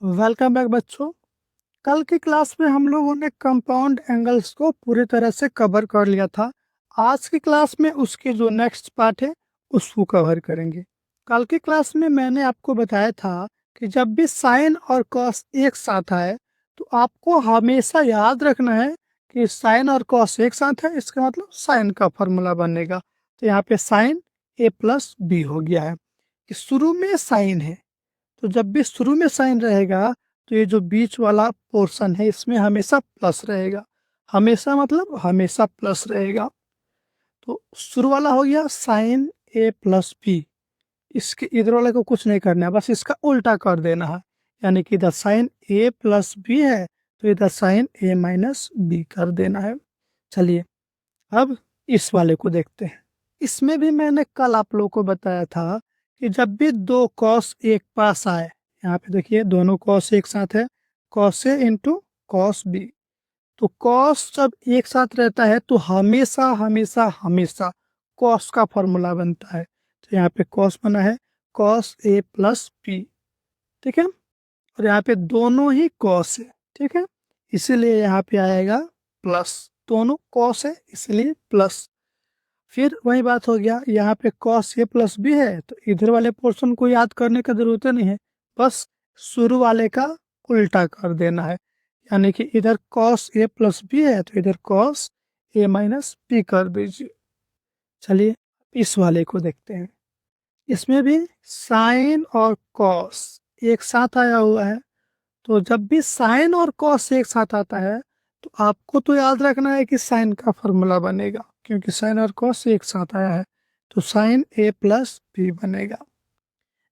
Welcome back बच्चों। कल की क्लास में हम लोगों ने कंपाउंड एंगल्स को पूरी तरह से कवर कर लिया था। आज की क्लास में उसके जो नेक्स्ट पार्ट है उसको कवर करेंगे। कल की क्लास में मैंने आपको बताया था कि जब भी साइन और कॉस एक साथ आए तो आपको हमेशा याद रखना है कि साइन और कॉस एक साथ है, इसका मतलब साइन का फॉर्मूला बनेगा। तो यहाँ पे साइन ए प्लस बी हो गया है कि शुरू में साइन है, तो जब भी शुरू में साइन रहेगा तो ये जो बीच वाला पोर्शन है इसमें हमेशा प्लस रहेगा। हमेशा मतलब हमेशा प्लस रहेगा। तो शुरू वाला हो गया साइन ए प्लस बी। इसके इधर वाले को कुछ नहीं करना है, बस इसका उल्टा कर देना है। यानी कि इधर साइन ए प्लस बी है तो इधर साइन ए माइनस बी कर देना है। चलिए अब इस वाले को देखते हैं। इसमें भी मैंने कल आप लोगों को बताया था कि जब भी दो कॉस एक पास आए, यहाँ पे देखिए दोनों कॉस एक साथ है, cos A into cos B. तो कॉस जब एक साथ रहता है तो हमेशा हमेशा हमेशा कॉस का फॉर्मूला बनता है। तो यहाँ पे कॉस बना है कॉस ए प्लस बी, ठीक है। और यहाँ पे दोनों ही कॉस है, ठीक है, इसीलिए यहाँ पे आएगा प्लस। दोनों कॉस है इसलिए प्लस। फिर वही बात हो गया, यहाँ पे कॉस ए प्लस बी है तो इधर वाले पोर्शन को याद करने की जरूरत नहीं है, बस शुरू वाले का उल्टा कर देना है। यानी कि इधर कॉस ए प्लस बी है तो इधर कॉस ए माइनस बी कर दीजिए। चलिए इस वाले को देखते हैं। इसमें भी साइन और कॉस एक साथ आया हुआ है। तो जब भी साइन और कॉस एक साथ आता है तो आपको तो याद रखना है कि साइन का फॉर्मूला बनेगा, क्योंकि साइन और कॉस एक साथ आया है तो साइन ए प्लस बी बनेगा।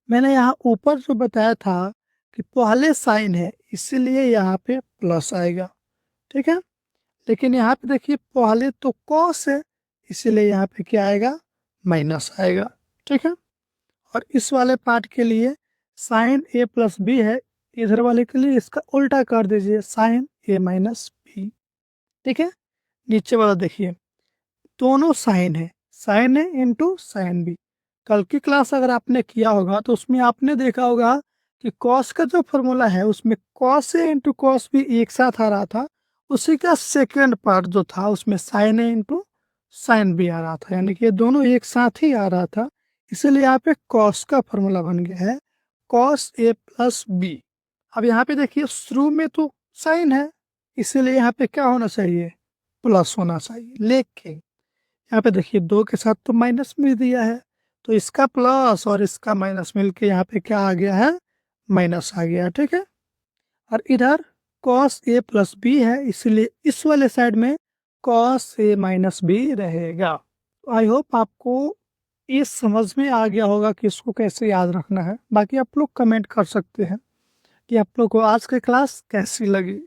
मैंने यहाँ ऊपर जो बताया था कि पहले साइन है इसीलिए यहाँ पे प्लस आएगा, ठीक है। लेकिन यहाँ पे देखिए पहले तो कॉस है इसीलिए यहाँ पे क्या आएगा, माइनस आएगा, ठीक है। और इस वाले पार्ट के लिए साइन ए प्लस बी है, इधर वाले के लिए इसका उल्टा कर दीजिए साइन ए माइनस बी, ठीक है। नीचे वाला देखिए दोनों साइन है इंटू साइन बी। कल की क्लास अगर आपने किया होगा तो उसमें आपने देखा होगा कि कॉस का जो फॉर्मूला है उसमें cos A into cos B एक साथ आ रहा था, उसी का सेकेंड पार्ट जो था उसमें साइन ए इंटू साइन बी आ रहा था, यानी कि ये दोनों एक साथ ही आ रहा था। इसीलिए यहाँ पे कॉस का फॉर्मूला बन गया है कॉस ए प्लस बी। अब यहाँ पे देखिए शुरू में तो साइन है इसीलिए यहाँ पे क्या होना चाहिए, प्लस होना चाहिए। लेकिन यहाँ पे देखिए दो के साथ तो माइनस मिल दिया है तो इसका प्लस और इसका माइनस मिलके यहाँ पे क्या आ गया है, माइनस आ गया, ठीक है। और इधर कॉस ए प्लस बी है इसलिए इस वाले साइड में कॉस ए माइनस बी रहेगा। आई होप आपको ये समझ में आ गया होगा कि इसको कैसे याद रखना है। बाकी आप लोग कमेंट कर सकते हैं कि आप लोग को आज की क्लास कैसी लगी।